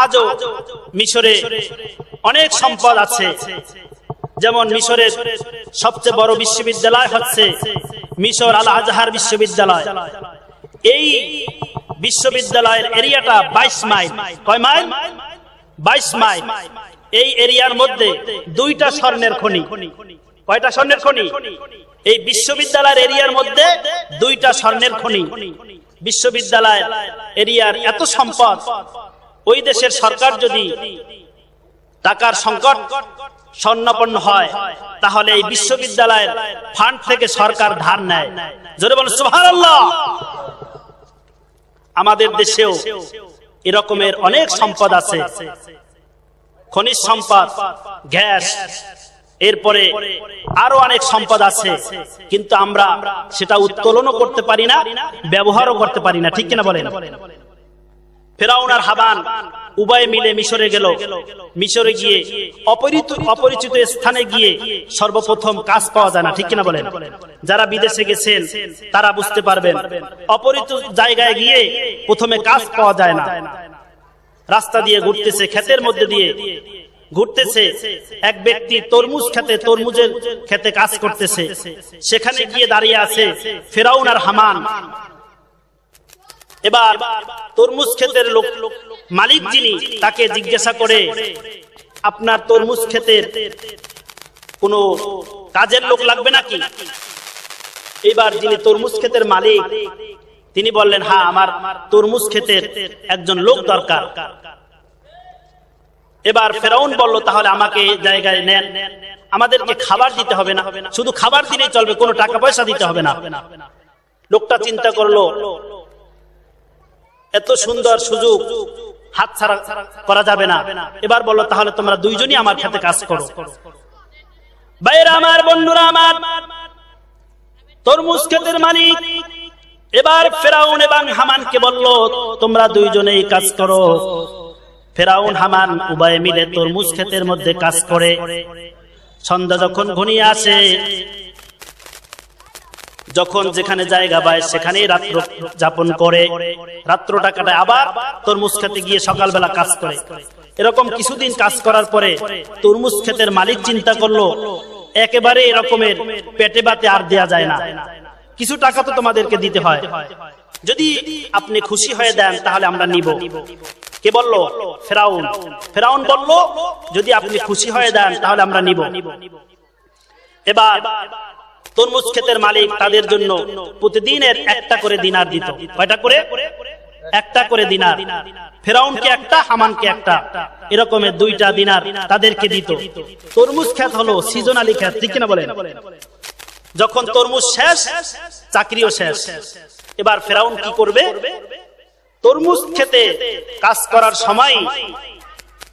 আজও মিশরে অনেক সম্পদ আছে, যেমন মিশরের সবচেয়ে বড় বিশ্ববিদ্যালয় হচ্ছে মিশর আল আজহার বিশ্ববিদ্যালয়। এই বিশ্ববিদ্যালয়ের এরিয়াটা 22 মাইল। কয় মাইল? 22 মাইল। এই এরিয়ার মধ্যে 2টা স্বর্ণের খনি। কয়টা স্বর্ণের খনি? এই বিশ্ববিদ্যালয়ের এরিয়ার মধ্যে 2টা স্বর্ণের খনি। বিশ্ববিদ্যালয়ের এরিয়ার এত সম্পদ, ওই দেশের সরকার যদি টাকার সংকট স্বর্ণাপন্ন হয়, তাহলে এই বিশ্ববিদ্যালয়ের ফান্ড থেকে সরকার ধার নেয়। জোরে বলেন সুবহানাল্লাহ। আমাদের দেশেও এরকমের অনেক সম্পদ আছে, খনিজ সম্পদ, গ্যাস, এরপরে আরো অনেক সম্পদ আছে, কিন্তু আমরা সেটা উত্তোলনও করতে পারি না, ব্যবহারও করতে পারি না, ঠিক কিনা বলেন? ফিরাউন আর হামান উভয়ে মিলে মিশরে গেল। মিশরে গিয়ে অপরিচিত স্থানে গিয়ে সর্বপ্রথম কাজ পাওয়া যায় না, ঠিক কিনা বলেন? যারা বিদেশে গেছেন তারা বুঝতে পারবেন, অপরিচিত জায়গায় গিয়ে প্রথমে কাজ পাওয়া যায় না। রাস্তা দিয়ে ঘুরতেছে, ক্ষেতের মধ্যে দিয়ে ঘুরতেছে, এক ব্যক্তি তরমুজ খেতে, তরমুজের খেতে কাজ করতেছে। সেখানে গিয়ে দাঁড়িয়ে আছে ফিরাউন আর হামান। এবার তরমুজ ক্ষেতের লোক মালিক যিনি, তাকে জিজ্ঞাসা করে, আপনার তরমুজ ক্ষেতের কোনো কাজের লোক লাগবে নাকি? এবার যিনি তরমুজ ক্ষেতের মালিক, তিনি বললেন, হ্যাঁ, আমার তরমুজ ক্ষেতের একজন লোক দরকার। এবার ফিরাউন বলল, তাহলে আমাকে জায়গায় নেন, আমাদেরকে খাবার দিতে হবে না, শুধু খাবার দিলেই চলবে, কোনো টাকা পয়সা দিতে হবে না। লোকটা চিন্তা করলো, এত সুন্দর সুযোগ হাতছাড়া করা যাবে না। এবার বলল, তাহলে তোমরা দুইজনই আমার ক্ষেতে কাজ করো। ভাইরা আমার, বন্ধুরা আমার, তরমুজ ক্ষেতের মালিক এবার ফিরাউন এবং হামানকে বলল, তোমরা দুইজনেই কাজ করো। ফিরাউন হামান উভয়ে মিলে তরমুজ ক্ষেতের মধ্যে কাজ করে। সন্ধ্যা যখন ঘনিয়ে আসে, যখন যেখানে জায়গা পায় সেখানেই রাত্র যাপন করে, রাত্রটা কাটায়, আবার তরমুজ খেতে গিয়ে সকালবেলা কাজ করে। এরকম কিছুদিন কাজ করার পরে তরমুজ ক্ষেতের মালিক চিন্তা করলো, একেবারে এরকমের পেটে বাতে আর দেয়া যায় না, কিছু টাকা তো তোমাদেরকে দিতে হয়, যদি আপনি খুশি হয়ে দেন তাহলে আমরা নিব। কে বলল? ফিরাউন। ফিরাউন বলল, যদি আপনি খুশি হয়ে দেন তাহলে আমরা নিব। এবার তরমুজ ক্ষেতের মালিক তাদের জন্য প্রতিদিনের 1টা করে দিনার দিত। কয়টা করে? 1টা করে দিনার। ফিরাউনকে 1টা, হামানকে 1টা, এরকমের 2টা দিনার তাদেরকে দিত। তরমুজ ক্ষেত হলো সিজনালি ক্ষেত, ঠিক কিনা বলেন? যখন তরমুজ শেষ, চাকরিও শেষ। এবার ফিরাউন কি করবে? তরমুজ ক্ষেতে কাজ করার সময়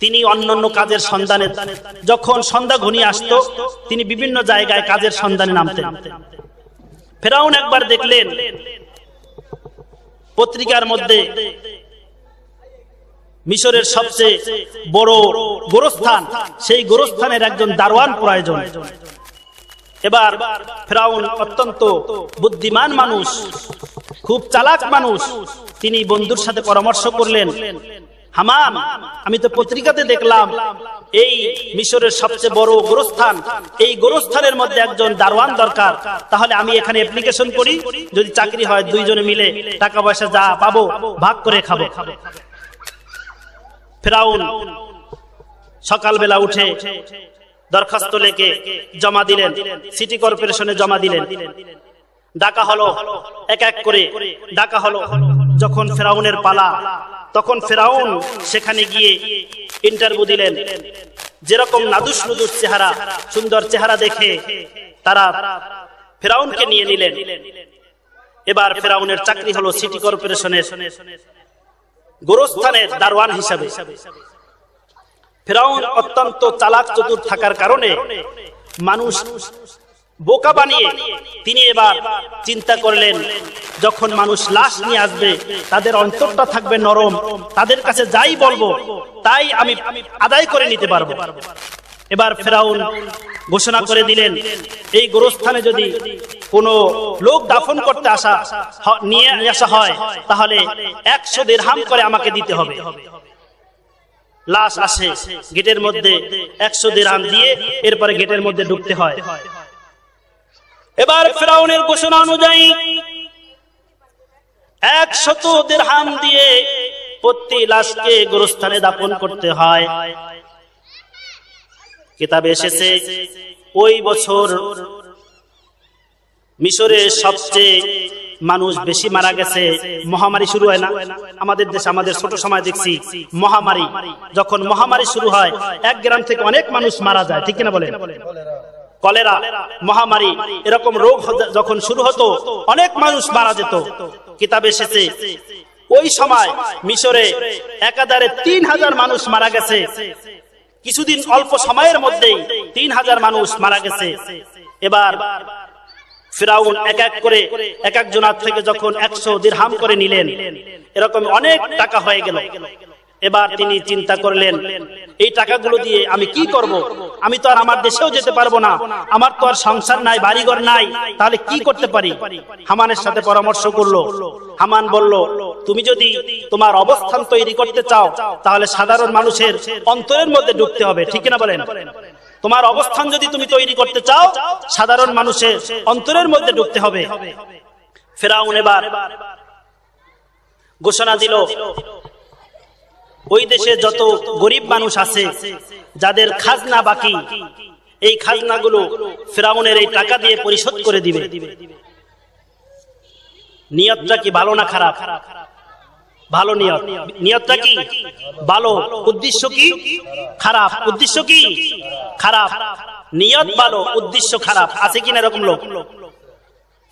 তিনি অন্যান্য কাজের সন্ধানে, যখন সন্ধ্যা ঘনিয়ে আসতো, তিনি বিভিন্ন জায়গায় কাজের সন্ধানে নামতেন। ফিরাউন একবার দেখলেন পত্রিকার মধ্যে মিশরের সবচেয়ে বড় গোরস্থান, সেই গোরস্থানের একজন দারোয়ান প্রয়োজন। এবার ফিরাউন অত্যন্ত বুদ্ধিমান মানুষ, খুব চালাক মানুষ, তিনি বন্ধুর সাথে পরামর্শ করলেন, হামান, আমি তো পত্রিকাতে দেখলাম এই মিশরের সবচেয়ে বড় গোরস্থান, এই গোরস্থানের মধ্যে একজন দারোয়ান দরকার, তাহলে আমি এখানে অ্যাপ্লিকেশন করি, যদি চাকরি হয় দুইজনে মিলে টাকা পয়সা যা পাবো ভাগ করে খাবো। ফেরাউন সকালবেলা উঠে দরখাস্ত লেখে জমা দিলেন, সিটি কর্পোরেশনে জমা দিলেন। ডাকা হলো, এক এক করে ডাকা হলো। যখন ফেরাউনের পালা, তখন ফেরাউন সেখানে গিয়ে ইন্টারভিউ দিলেন। যেরকম নাদুস নুদুস চেহারা, সুন্দর চেহারা দেখে তারা ফেরাউনকে নিয়ে নিলেন। এবার ফেরাউনের চাকরি হলো সিটি কর্পোরেশনের গোরস্থানের দারোয়ান হিসাবে। ফেরাউন অত্যন্ত চালাক চতুর থাকার কারণে মানুষ বোকা বানিয়ে তিনি এবার চিন্তা করলেন, যখন মানুষ লাশ নিয়ে আসবে তাদের অন্তরটা থাকবে নরম, তাদের কাছে যাই বলবো তাই আমি আদায় করে নিতে পারবো। এবার ফেরাউন ঘোষণা করে দিলেন, এই গোরস্থানে যদি কোনো লোক দাফন করতে নিয়ে আসা হয় তাহলে 100 দিরহাম করে আমাকে দিতে হবে। লাশ আসে, গেটের মধ্যে 100 দিরহাম দিয়ে এরপরে গেটের মধ্যে ঢুকতে হয়। এবার ফেরাউনের ঘোষণা অনুযায়ী 100 দিরহাম দিয়ে প্রতি লাশকে গোরস্থানে দাফন করতে হয়। কিতাবে এসেছে ওই বছর মিশরের সবচেয়ে মানুষ বেশি মারা গেছে। মহামারী শুরু হয় না আমাদের দেশে, আমাদের ছোট সময় দেখছি মহামারী, যখন মহামারী শুরু হয় এক গ্রাম থেকে অনেক মানুষ মারা যায়, ঠিক কিনা বলেন? কলেরা, মহামারী, এরকম রোগ যখন শুরু হতো অনেক মানুষ মারা যেত। কিতাবে এসেছে ওই সময় মিশরে একাধারে 3000 মানুষ মারা গেছে। কিছুদিন অল্প সময়ের মধ্যেই 3000 মানুষ মারা গেছে। এবার ফিরাউন এক এক করে এক এক জনার থেকে যখন 100 দিরহাম করে নিলেন, এরকম অনেক টাকা হয়ে গেল। এবার তিনি চিন্তা করলেন, এই টাকাগুলো দিয়ে আমি কি করব? আমি তো আর আমার দেশেও যেতে পারবো না, আমার তো আর সংসার নাই, বাড়িঘর নাই, তাহলে কি করতে পারি? হামানের সাথে পরামর্শ করলো। হামান বলল, তুমি যদি তোমার অবস্থান তৈরি করতে চাও তাহলে সাধারণ মানুষের অন্তরের মধ্যে ঢুকতে হবে, ঠিক না বলেন? তোমার অবস্থান যদি তুমি তৈরি করতে চাও সাধারণ মানুষের অন্তরের মধ্যে ঢুকতে হবে। ফেরাউন এবার ঘোষণা দিল, ওই দেশে যত গরিব মানুষ আছে যাদের খাজনা বাকি, এই খাজনাগুলো ফেরাউনের এই টাকা দিয়ে পরিশোধ করে দিবে। নিয়তটা কি ভালো না খারাপ? ভালো নিয়ত। নিয়তটা কি ভালো, উদ্দেশ্য কি খারাপ? উদ্দেশ্য কি খারাপ, নিয়ত ভালো, উদ্দেশ্য খারাপ। আছে কিনা এরকম লোক?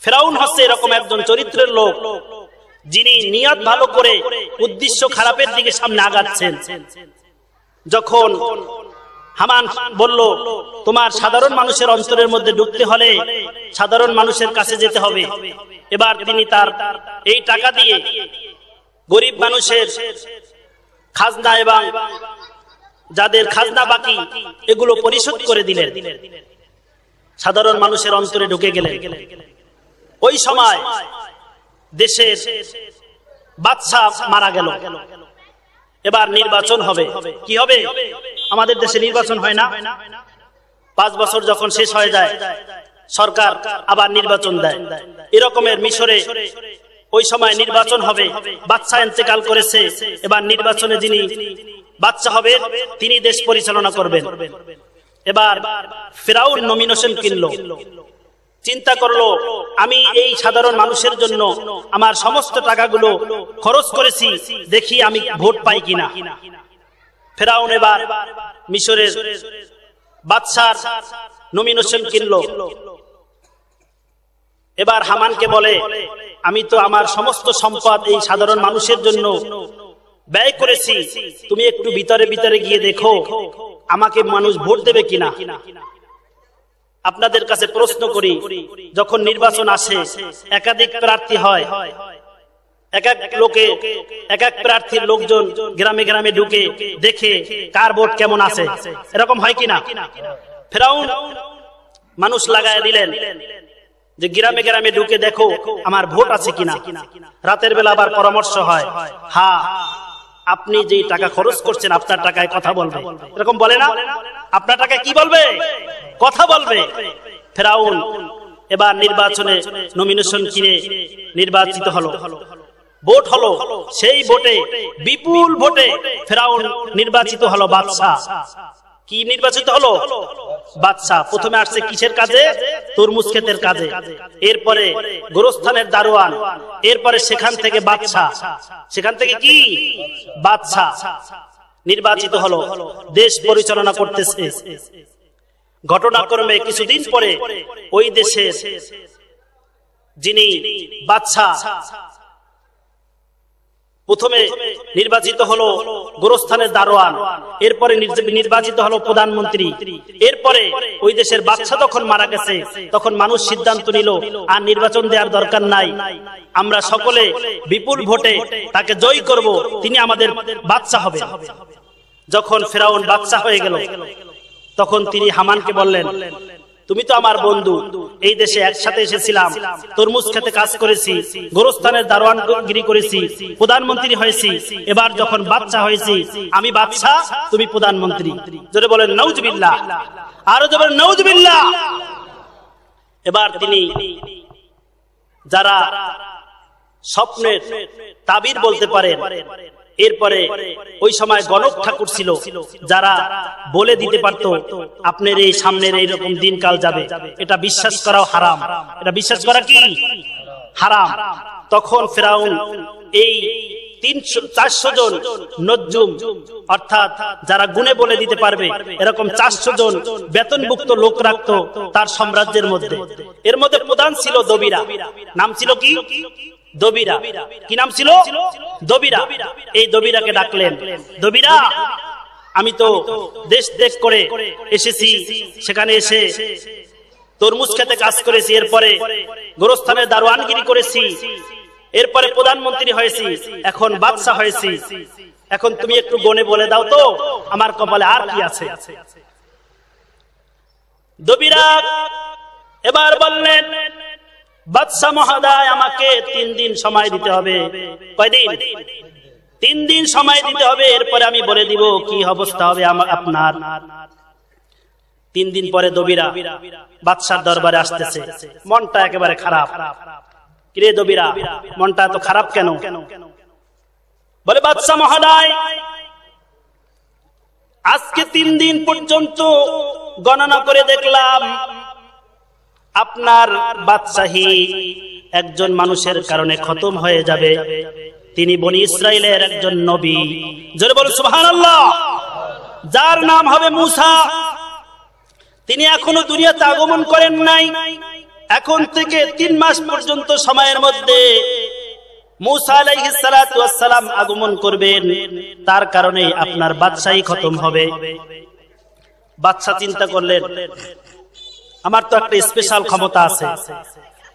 ফেরাউন হচ্ছে এরকম একজন চরিত্রের লোক, যিনি নিয়ত ভালো করে উদ্দেশ্য খারাপের দিকে সামনে আগাচ্ছেন। যখন হামান বলল, তোমার সাধারণ মানুষের অন্তরের মধ্যে ঢুকতে হলে সাধারণ মানুষের কাছে যেতে হবে, এবার তিনি তার এই টাকা দিয়ে গরিব মানুষের খাজনা এবং যাদের খাজনা বাকি এগুলো পরিশোধ করে দিলেন। সাধারণ মানুষের অন্তরে ঢুকে গেলেন। ওই সময় দেশের বাদশা মারা গেল। এবার নির্বাচন হবে। কি হবে? আমাদের দেশে নির্বাচন হয় না? 5 বছর যখন শেষ হয়ে যায় সরকার আবার নির্বাচন দেয়। এরকমের মিশরে ওই সময় নির্বাচন হবে। বাদশা ইন্তেকাল করেছে, এবার নির্বাচনে যিনি বাদশা হবে তিনি দেশ পরিচালনা করবেন। এবার ফিরাউন নমিনেশন কিনলো, চিন্তা করলো, আমি এই সাধারণ মানুষের জন্য আমার সমস্ত টাকাগুলো খরচ করেছি, দেখি আমি ভোট পাই কিনা। ফিরাউন এবার মিশরের বাদশার নমিনেশন কিনলো। এবার হামানকে বলে, আমি তো আমার সমস্ত সম্পদ এই সাধারণ মানুষের জন্য ব্যয় করেছি, তুমি একটু ভিতরে ভিতরে গিয়ে দেখো আমাকে মানুষ ভোট দেবে কিনা। আপনাদের কাছে প্রশ্ন করি, যখন নির্বাচন আসে একাধিক প্রার্থী হয়, এক এক লোকে এক এক প্রার্থীর লোকজন গ্রামে গ্রামে ঢুকে দেখে কার ভোট কেমন আছে, এরকম হয় কিনা? ফেরাউন মানুষ লাগায় দিলেন, যে গ্রামে গ্রামে ঢুকে দেখো আমার ভোট আছে কিনা। রাতের বেলা আবার পরামর্শ হয়, হ্যাঁ আপনি যে টাকা খরচ করছেন আপনার টাকায় কথা বলবে, এরকম বলে না? আপনার টাকায় কি বলবে? কথা বলবে। ফেরাউন এবার নির্বাচনে নমিনেশন কিনে নির্বাচিত হলো, ভোট হলো, সেই ভোটে বিপুল ভোটে ফেরাউন নির্বাচিত হলো বাদশা। কি নির্বাচিত হলো? বাদশা। প্রথমে আসছে কিসের কাজে? তরমুজ ক্ষেতের কাজে, এরপরে গোরস্থানের দারোয়ান, এরপরে সেখান থেকে বাদশা, সেখান থেকে কি বাদশা নির্বাচিত হলো, দেশ পরিচালনা করতেছে। ঘটনাক্রমে কিছুদিন পরে ওই দেশের যিনি বাদশা, প্রথমে নির্বাচিত হলো গোরস্থানের দারোয়ান, এরপরে নির্বাচিত হলো প্রধানমন্ত্রী, এরপরে ওই দেশের বাদশা যখন মারা গেছে তখন মানুষ সিদ্ধান্ত নিল আর নির্বাচন দেওয়ার দরকার নাই, আমরা সকলে বিপুল ভোটে তাকে জয়ী করব, তিনি আমাদের বাদশা হবে। যখন ফেরাউন বাদশা হয়ে গেল তখন তিনি হামানকে বললেন, তুমি তো আমার বন্ধু, এই দেশে একসাথে এসেছিলাম, তরমুজ খেতে কাজ করেছি, গোরস্থানের দারোয়ানগিরি করেছি, প্রধানমন্ত্রী হয়েছি, এবার যখন বাদশা হয়েছি, আমি বাদশা তুমি প্রধানমন্ত্রী। জোরে বলেন নাউজুবিল্লাহ, আরো জোরে নাউজুবিল্লাহ। এবার তিনি যারা স্বপ্নের তাবির বলতে পারেন, এরপরে ওই সময় গণক ঠাকুর ছিল যারা বলে দিতে পারত আপনার এই সামনের এইরকম দিনকাল যাবে, এটা বিশ্বাস করাও হারাম, এটা বিশ্বাস করা কি হারাম। তখন ফেরাউন এই 300-400 জন নজ্জুম, অর্থাৎ যারা গুণে বলে দিতে পারবে, এরকম 400 জন বেতনভুক্ত লোক রাখতো তার সাম্রাজ্যের মধ্যে। এর মধ্যে প্রধান ছিল দবিরা, নাম ছিল কি দবিরা। কি নাম ছিল? দবিরা। এই দবিরাকে ডাকলেন, দবিরা আমি তো দেশ দেশ করে এসেছি, সেখানে এসে তরমুজ খেতে কাজ করেছি, এরপরে গোরস্থানের দারোয়ানগিরি করেছি, এরপরে প্রধানমন্ত্রী হয়েছি, এখন বাদশা হয়েছি, এখন তুমি একটু গনে বলে দাও তো আমার কপালে আর কি আছে। দবিরা এবার বললেন, বাদশা মহোদয় আমাকে 3 দিন সময় দিতে হবে। কয়দিন? 3 দিন সময় দিতে হবে, এরপরে আমি বলে দিব কি অবস্থা হবে আপনার। 3 দিন পরে দবিরা বাদশার দরবারে আসতেছে, মনটা একেবারে খারাপ। কিরে দবিরা, মনটা এত খারাপ কেন? বলে বাদশা মহোদয় আজকে 3 দিন পর্যন্ত গণনা করে দেখলাম আপনার বাদশাহী একজন মানুষের কারণে খতম হয়ে যাবে, তিনি বনি ইসরাইলের একজন নবী। জোরে বলুন সুবহানাল্লাহ। যার নাম হবে মুসা, তিনি এখনো দুনিয়াতে আগমন করেন নাই। এখন থেকে 3 মাস পর্যন্ত সময়ের মধ্যে মুসা আলাইহিস সালাতু ওয়াস সালাম আগমন করবেন, তার কারণে আপনার বাদশাহী খতম হবে। বাদশা চিন্তা করলেন, আমার তো একটা স্পেশাল ক্ষমতা আছে,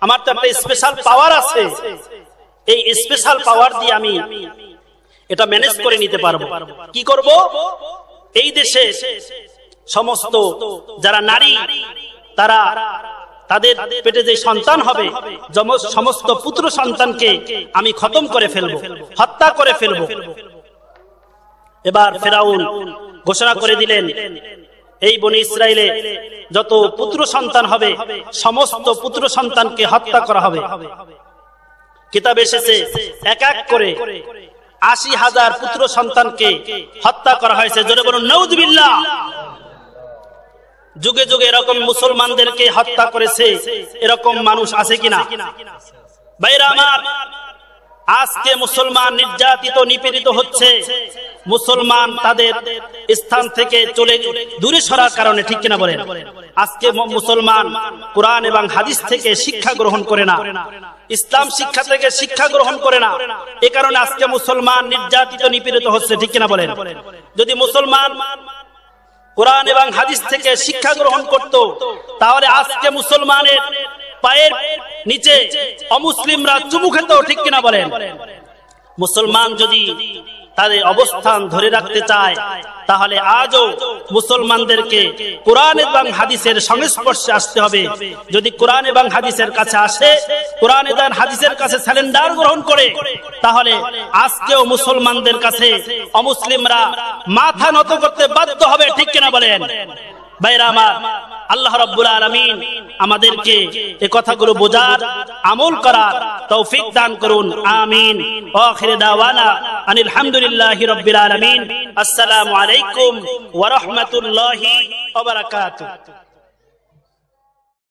আমার তো একটা স্পেশাল পাওয়ার আছে, এই স্পেশাল পাওয়ার দিয়ে আমি এটা ম্যানেজ করে নিতে পারবো। কি করব? এই দেশে সমস্ত যারা নারী, তারা তাদের পেটে যে সন্তান হবে, সমস্ত পুত্র সন্তানকে আমি খতম করে ফেলবো, হত্যা করে ফেলবো। এবার ফেরাউন ঘোষণা করে দিলেন, এই বনি ইসরাইলে যত পুত্র সন্তান হবে সমস্ত পুত্র সন্তানকে হত্যা করা হবে। কিতাবে এসেছে এক এক করে ৮০,০০০ পুত্র সন্তানকে হত্যা করা হয়েছে। জোরে বলুন নাউজুবিল্লাহ। যুগে যুগে এরকম মুসলমানদেরকে হত্যা করেছে এরকম মানুষ আছে কিনা? ভাইরা আমার, আজকে মুসলমান নির্যাতিত নিপীড়িত হচ্ছে, মুসলমান তাদের স্থান থেকে চলে দূরে সরার কারণে, ঠিক কিনা বলেন? আজকে মুসলমান কোরআন এবং হাদিস থেকে শিক্ষা গ্রহণ করে না, ইসলাম শিক্ষা থেকে শিক্ষা গ্রহণ করে না, এ কারণে আজকে মুসলমান নির্যাতিত নিপীড়িত হচ্ছে, ঠিক কিনা বলেন? যদি মুসলমান কোরআন এবং হাদিস থেকে শিক্ষা গ্রহণ করত, তাহলে আজকে মুসলমানের পায়ের নিচে অমুসলিমরা চুমু খেত, ঠিক কিনা বলেন? মুসলমান যদি তাদের অবস্থান ধরে রাখতে চায়, তাহলে আজও মুসলমানদেরকে কোরআন এবং হাদিসের সংস্পর্শে আসতে হবে। যদি কোরআন এবং হাদিসের কাছে আসে, কোরআন এবং হাদিসের কাছে স্যালেন্ডার গ্রহণ করে, তাহলে আজকেও মুসলমানদের কাছে অমুসলিমরা মাথা নত করতে বাধ্য হবে। ঠিক কিনা বলেন ভাইরা আমার? আল্লাহ রাব্বুল আলামিন আমাদেরকে এই কথাগুলো বোঝার, আমল করার তৌফিক দান করুন। আমিন। ওয়া আখিরু দাওয়ানা আনিল হামদুলিল্লাহি রাব্বিল আলামিন। আসসালামু আলাইকুম ওয়া রাহমাতুল্লাহি ওয়া বারাকাতুহু।